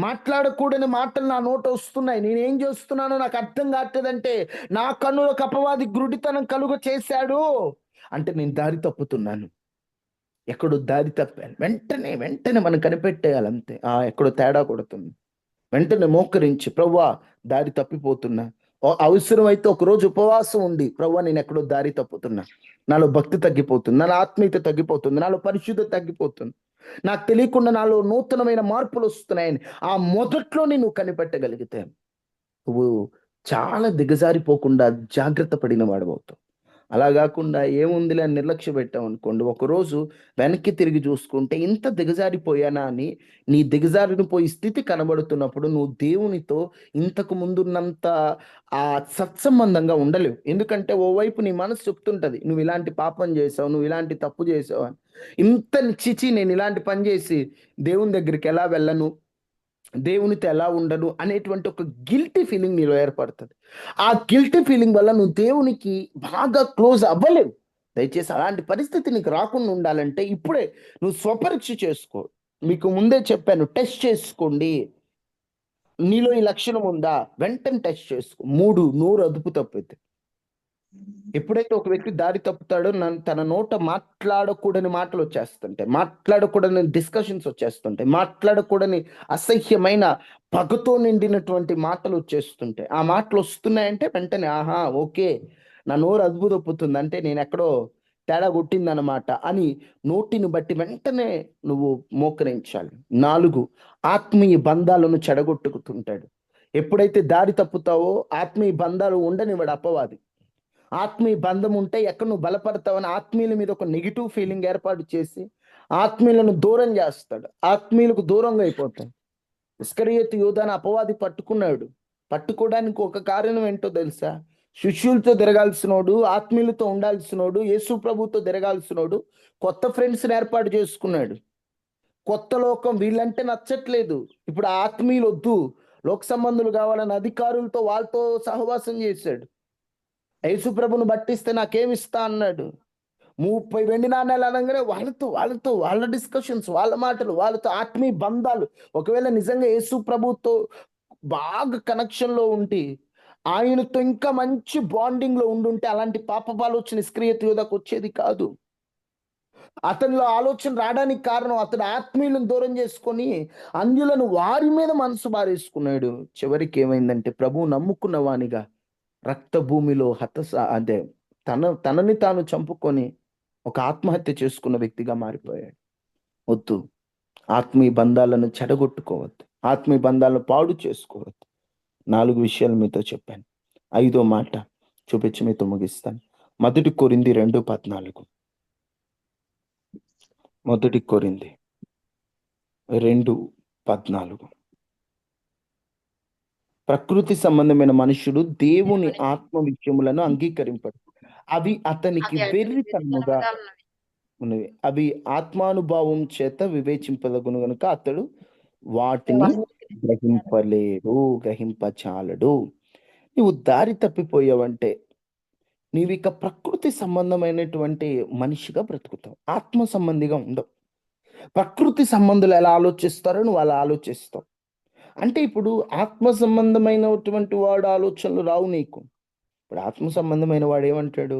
మాట్లాడకూడని మాటలు నా నోట వస్తున్నాయి, నేనేం చేస్తున్నానో నాకు అర్థం కావట్లేదంటే నా కన్నులకు అపవాది గురుడితనం కలుగ చేశాడు అంటే నేను దారి తప్పుతున్నాను. ఎక్కడో దారి తప్పాను, వెంటనే మనం కనిపెట్టేయాలి అంతే. ఎక్కడో తేడా కొడుతుంది. వెంటనే మోకరించి, ప్రవ్వా దారి తప్పిపోతున్నా. అవసరమైతే ఒకరోజు ఉపవాసం ఉండి, ప్రవ్వా నేను ఎక్కడో దారి తప్పుతున్నా, నాలో భక్తి తగ్గిపోతుంది, నాలో ఆత్మీయత తగ్గిపోతుంది, నాలో పరిశుద్ధత తగ్గిపోతుంది, నాకు తెలియకుండా నాలో నూతనమైన మార్పులు వస్తున్నాయని ఆ మొదట్లోనే నువ్వు కనిపెట్టగలిగితే నువ్వు చాలా దిగజారిపోకుండా జాగ్రత్త పడిన వాడవుతావు. అలా గాకుండా ఏముందిలే అని నిర్లక్ష్య పెట్టామనుకోండి, ఒకరోజు వెనక్కి తిరిగి చూసుకుంటే ఇంత దిగజారిపోయానా అని నీ దిగజారిన పోయి స్థితి కనబడుతున్నప్పుడు నువ్వు దేవునితో ఇంతకు ముందున్నంత ఆ సత్సంబంధంగా ఉండలేవు. ఎందుకంటే ఓవైపు నీ మనసు చెప్తుంటది, నువ్వు ఇలాంటి పాపం చేసావు, నువ్వు ఇలాంటి తప్పు చేసావు అని. ఇంత చిచి నేను ఇలాంటి పని చేసి దేవుని దగ్గరికి ఎలా వెళ్ళను, దేవునితో ఎలా ఉండను అనేటువంటి ఒక గిల్టీ ఫీలింగ్ నీలో ఏర్పడుతుంది. ఆ గిల్టీ ఫీలింగ్ వల్ల నువ్వు దేవునికి బాగా క్లోజ్ అవ్వలేవు. దయచేసి అలాంటి పరిస్థితి నీకు రాకుండా ఉండాలంటే ఇప్పుడే నువ్వు స్వపరీక్ష చేసుకో. మీకు ముందే చెప్పాను, టెస్ట్ చేసుకోండి. నీలో ఈ లక్షణం ఉందా, వెంటనే టెస్ట్ చేసుకో. 3 నోరు అదుపు తప్పితే. ఎప్పుడైతే ఒక వ్యక్తి దారి తప్పుతాడో తన నోట మాట్లాడకూడని మాటలు వచ్చేస్తుంటాయి, మాట్లాడకూడని డిస్కషన్స్ వచ్చేస్తుంటాయి, మాట్లాడకూడని అసహ్యమైన పగతో నిండినటువంటి మాటలు వచ్చేస్తుంటాయి. ఆ మాటలు వస్తున్నాయంటే వెంటనే ఆహా ఓకే, నా నోరు అదుపు తప్పుతుంది అంటే నేను ఎక్కడో తేడా కొట్టిందనమాట అని నోటిని బట్టి వెంటనే నువ్వు మోకరించాలి. 4, ఆత్మీయ బంధాలను చెడగొట్టుకుతుంటాడు. ఎప్పుడైతే దారి తప్పుతావో ఆత్మీయ బంధాలు ఉండనివాడు అపవాది. ఆత్మీయ బంధం ఉంటే ఎక్కడ నువ్వు బలపడతావని ఆత్మీయుల మీద ఒక నెగిటివ్ ఫీలింగ్ ఏర్పాటు చేసి ఆత్మీయులను దూరం చేస్తాడు. ఆత్మీయులకు దూరంగా అయిపోతాడు. ఇస్కరియోతు యూదాను అపవాది పట్టుకున్నాడు. పట్టుకోవడానికి ఒక కారణం ఏంటో తెలుసా? శిష్యులతో తిరగాల్సినోడు, ఆత్మీయులతో ఉండాల్సినోడు, యేసు ప్రభుతో తిరగాల్సినోడు కొత్త ఫ్రెండ్స్ని ఏర్పాటు చేసుకున్నాడు. కొత్త లోకం వీళ్ళంటే నచ్చట్లేదు. ఇప్పుడు ఆత్మీయులు వద్దు, లోక సంబంధులు కావాలని అధికారులతో వాళ్ళతో సహవాసం చేశాడు. యేసుప్రభుని బట్టిస్తే నాకేమిస్తా అన్నాడు. 30 వెండి నాణేలు అనగానే వాళ్ళతో వాళ్ళ డిస్కషన్స్, వాళ్ళ మాటలు, వాళ్ళతో ఆత్మీయ బంధాలు. ఒకవేళ నిజంగా యేసు ప్రభుతో బాగా కనెక్షన్లో ఉండి ఆయనతో ఇంకా మంచి బాండింగ్లో ఉండుంటే అలాంటి పాపపు ఆలోచన నిష్క్రియత యోధకు వచ్చేది కాదు. అతనిలో ఆలోచన రావడానికి కారణం అతడు ఆత్మీయులను దూరం చేసుకొని అన్యులను వారి మీద మనసు బారేసుకున్నాడు. చివరికి ఏమైందంటే ప్రభువు నమ్ముకున్న వానిగా రక్త భూమిలో అదే తనని తాను చంపుకొని ఒక ఆత్మహత్య చేసుకున్న వ్యక్తిగా మారిపోయాడు. వద్దు, ఆత్మీయ బంధాలను చెడగొట్టుకోవద్దు, ఆత్మీయ బంధాలను పాడు చేసుకోవద్దు. 4 విషయాలు మీతో చెప్పాను. 5వ మాట చూపించి మీతో ముగిస్తాను. 1 కొరింథీ 2:14. 1 కొరింథీ 2:14. ప్రకృతి సంబంధమైన మనుషుడు దేవుని ఆత్మ విషయములను అంగీకరింపడు, అవి అతనికి వెర్రితనముగా ఉన్నవి. అవి ఆత్మానుభావం చేత వివేచింపదగును గనుక అతడు వాటిని గ్రహింపచాలడు. నువ్వు దారి తప్పిపోయావంటే నీవిక ప్రకృతి సంబంధమైనటువంటి మనిషిగా బ్రతుకుతావు, ఆత్మ సంబంధిగా ఉండవు. ప్రకృతి సంబంధులు ఎలా ఆలోచిస్తారో నువ్వు అలా ఆలోచిస్తావు. అంటే ఇప్పుడు ఆత్మ సంబంధమైనటువంటి వాడు ఆలోచనలు రావు నీకు. ఇప్పుడు ఆత్మ సంబంధమైన వాడు ఏమంటాడు?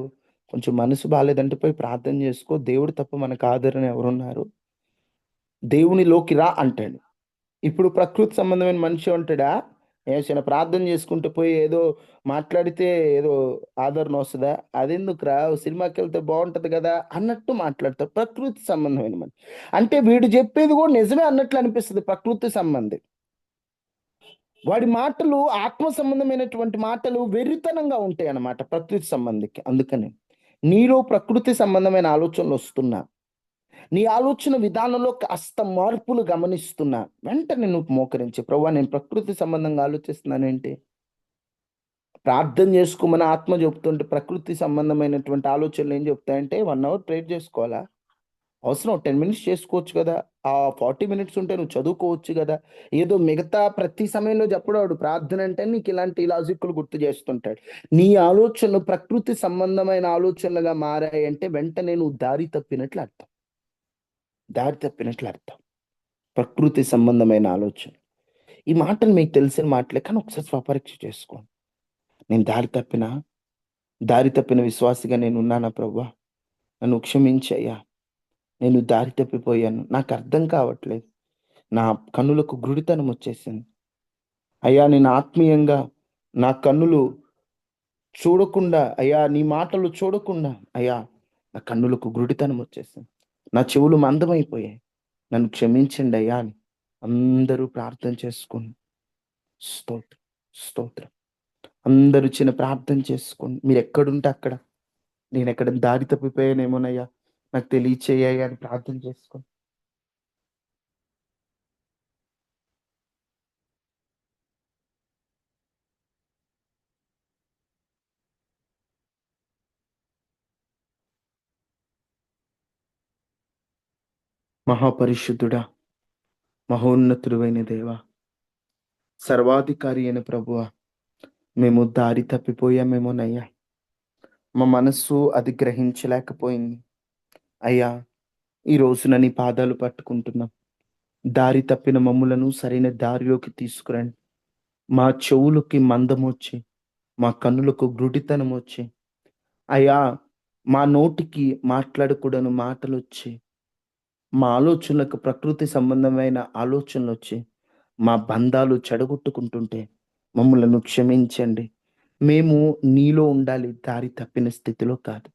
కొంచెం మనసు బాలేదంటే పోయి ప్రార్థన చేసుకో, దేవుడు తప్ప మనకు ఆదరణ ఎవరున్నారు, దేవునిలోకి రా అంటాడు. ఇప్పుడు ప్రకృతి సంబంధమైన మనిషి అంటాడా, ఏమైనా ప్రార్థన చేసుకుంటూ పోయి ఏదో మాట్లాడితే ఏదో ఆదరణ వస్తుందా, అదెందుకురా సినిమాకి వెళ్తే బాగుంటది కదా అన్నట్టు మాట్లాడతారు ప్రకృతి సంబంధమైన మనిషి. అంటే వీడు చెప్పేది కూడా నిజమే అన్నట్లు అనిపిస్తుంది ప్రకృతి సంబంధి. వాడి మాటలు ఆత్మ సంబంధమైనటువంటి మాటలు వెర్రితనంగా ఉంటాయి అన్నమాట ప్రకృతి సంబంధికి. అందుకని నీలో ప్రకృతి సంబంధమైన ఆలోచనలు వస్తున్నా, నీ ఆలోచన విధానంలో కాస్త మార్పులు గమనిస్తున్నా, వెంటనే నువ్వు మోకరించి ప్రభువా నేను ప్రకృతి సంబంధంగా ఆలోచిస్తున్నానేంటి, ప్రార్థన చేసుకోమని ఆత్మ చెప్తుంటే ప్రకృతి సంబంధమైనటువంటి ఆలోచనలు ఏం చెప్తాయంటే 1 అవర్ ప్రేర్ చేసుకోవాలా, అవసరం 10 మినిట్స్ చేసుకోవచ్చు కదా, ఆ 40 మినిట్స్ ఉంటే నువ్వు చదువుకోవచ్చు కదా. ఏదో మిగతా ప్రతి సమయంలో చెప్పడాడు ప్రార్థన అంటే నీకు ఇలాంటి లాజిక్లు గుర్తు చేస్తుంటాడు. నీ ఆలోచనలు ప్రకృతి సంబంధమైన ఆలోచనలుగా మారాయంటే వెంటనే నువ్వు దారి తప్పినట్లు అర్థం. దారి తప్పినట్లు అర్థం ప్రకృతి సంబంధమైన ఆలోచన. ఈ మాటలు మీకు తెలిసిన మాటలే, కానీ ఒకసారి స్వపరీక్ష చేసుకోండి. నేను దారి తప్పిన విశ్వాసిగా నేను ఉన్నానా ప్రభువా, నన్ను క్షమించయ్యా, నేను దారి తప్పిపోయాను, నాకు అర్థం కావట్లేదు, నా కన్నులకు గుడితనం వచ్చేసింది అయ్యా, నేను ఆత్మీయంగా నా కన్నులు చూడకుండా అయ్యా, నీ మాటలు చూడకుండా అయ్యా నా కన్నులకు గుడితనం వచ్చేసింది, నా చెవులు మందమైపోయాయి, నన్ను క్షమించండి అయ్యా అని అందరూ ప్రార్థన చేసుకుని స్తోత్రం స్తోత్రం అందరూ చిన్న ప్రార్థన చేసుకోండి. మీరెక్కడుంటే అక్కడ. నేనెక్కడ దారి తప్పిపోయానేమోనయ్యా! నాకు తెలియచేయ్యా అని ప్రార్థన చేసుకోండి. మహాపరిశుద్ధుడా, మహోన్నతుడవైన దేవా, సర్వాధికారి అయిన ప్రభువా, మేము దారి తప్పిపోయామేమోనయ్యా! మా మనస్సు అది గ్రహించలేకపోయింది. అయ్యా! ఈ రోజున నీ పాదాలు పట్టుకుంటున్నాం. దారి తప్పిన మమ్ములను సరైన దారిలోకి తీసుకురండి. మా చెవులకి మందమొచ్చి, మా కన్నులకు గుడితనమొచ్చి, అయ్యా! మా నోటికి మాట్లాడకూడని మాటలొచ్చి, మా ఆలోచనలకు ప్రకృతి సంబంధమైన ఆలోచనలొచ్చి, మా బంధాలు చెడగొట్టుకుంటుంటే మమ్ములను క్షమించండి. మేము నీలో ఉండాలి, దారి తప్పిన స్థితిలో కాదు.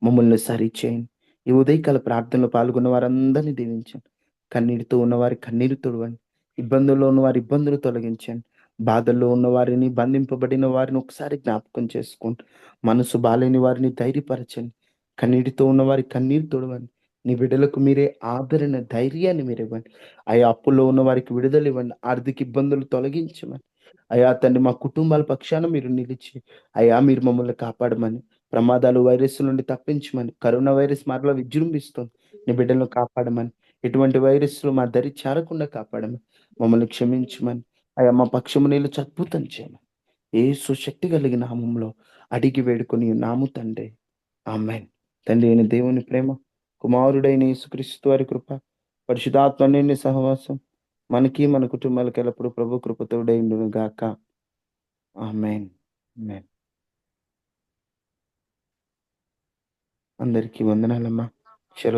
మమ్మల్ని సరిచేయండి. ఈ ఉదయకాల ప్రార్థనలో పాల్గొన్న వారందరిని దీవించండి. కన్నీటితో ఉన్నవారి కన్నీరు తుడవండి. ఇబ్బందుల్లో ఉన్నవారి ఇబ్బందులు తొలగించండి. బాధల్లో ఉన్న వారిని, బంధింపబడిన వారిని ఒకసారి జ్ఞాపకం చేసుకోండి. మనసు బాలేని వారిని ధైర్యపరచండి. కన్నీటితో ఉన్నవారి కన్నీరు తుడవండి. నీ బిడ్డలకు మీరే ఆదరణ, ధైర్యాన్ని మీరివ్వండి. అయా అప్పుల్లో ఉన్న వారికి విడుదలివ్వండి. ఆర్థిక ఇబ్బందులు తొలగించమని. అయా తండ్రి మా కుటుంబాల పక్షాన మీరు నిలిచి, అయా మీరు మమ్మల్ని కాపాడమని, ప్రమాదాలు, వైరస్‌ల నుండి తప్పించమని, కరోనా వైరస్ మరలా విజృంభిస్తుంది. నీ బిడ్డలను కాపాడమని, ఎటువంటి వైరస్‌లు మా దరి చేరకుండా కాపాడమని, మమ్మల్ని క్షమించమని, అయా మా పక్షము నిలిచి అద్భుతం చేయమని. యేసు శక్తి కలిగిన నామములో అడిగి వేడుకొని ఉన్నాము తండ్రి. ఆమేన్. తండ్రి అయిన దేవుని ప్రేమ, కుమారుడైన యేసుక్రీస్తు వారి కృప, పరిశుద్ధాత్మ అన్యోన్య సహవాసం మనకి, మన కుటుంబాలకి ఎల్లప్పుడూ ప్రభు కృప తోడై ఉండును గాక. ఆమేన్. ఆమేన్. అందరికీ వందనాలమ్మా. సెలవు